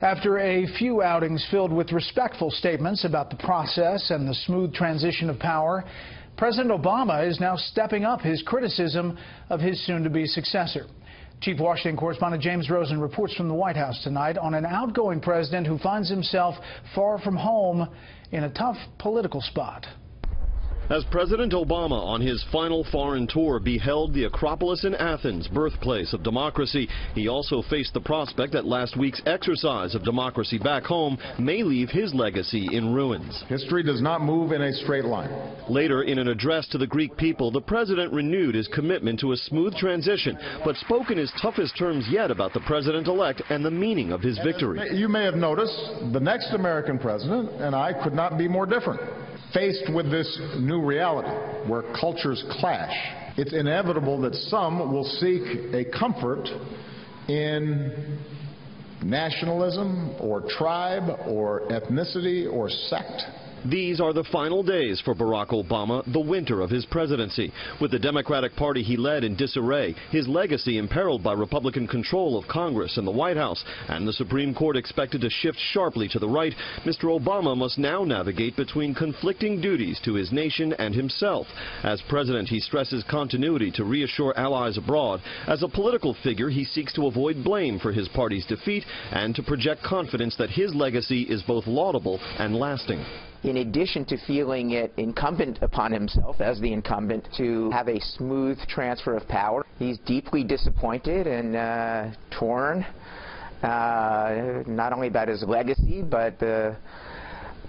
After a few outings filled with respectful statements about the process and the smooth transition of power, President Obama is now stepping up his criticism of his soon-to-be successor. Chief Washington correspondent James Rosen reports from the White House tonight on an outgoing president who finds himself far from home in a tough political spot. As President Obama on his final foreign tour beheld the Acropolis in Athens, birthplace of democracy, he also faced the prospect that last week's exercise of democracy back home may leave his legacy in ruins. History does not move in a straight line. Later, in an address to the Greek people, the president renewed his commitment to a smooth transition, but spoke in his toughest terms yet about the president-elect and the meaning of his victory. You may have noticed the next American president and I could not be more different. Faced with this new reality where cultures clash, it's inevitable that some will seek a comfort in nationalism or tribe or ethnicity or sect. These are the final days for Barack Obama, the winter of his presidency. With the Democratic Party he led in disarray, his legacy imperiled by Republican control of Congress and the White House, and the Supreme Court expected to shift sharply to the right, Mr. Obama must now navigate between conflicting duties to his nation and himself. As president, he stresses continuity to reassure allies abroad. As a political figure, he seeks to avoid blame for his party's defeat and to project confidence that his legacy is both laudable and lasting. In addition to feeling it incumbent upon himself as the incumbent to have a smooth transfer of power, he's deeply disappointed and torn, not only about his legacy, but the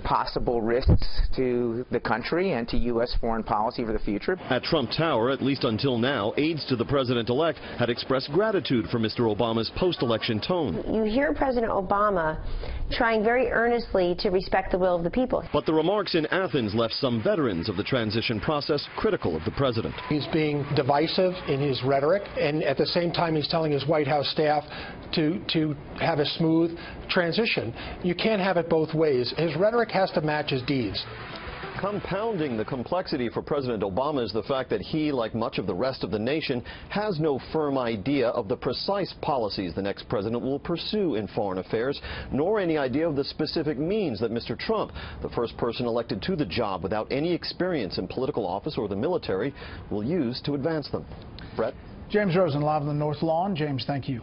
possible risks to the country and to U.S. foreign policy for the future. At Trump Tower, at least until now, aides to the president-elect had expressed gratitude for Mr. Obama's post-election tone. You hear President Obama trying very earnestly to respect the will of the people. But the remarks in Athens left some veterans of the transition process critical of the president. He's being divisive in his rhetoric, and at the same time he's telling his White House staff to have a smooth transition. You can't have it both ways. His rhetoric has to match his deeds. Compounding the complexity for President Obama is the fact that he, like much of the rest of the nation, has no firm idea of the precise policies the next president will pursue in foreign affairs, nor any idea of the specific means that Mr. Trump, the first person elected to the job without any experience in political office or the military, will use to advance them. Brett? James Rosen, live on the North Lawn. James, thank you.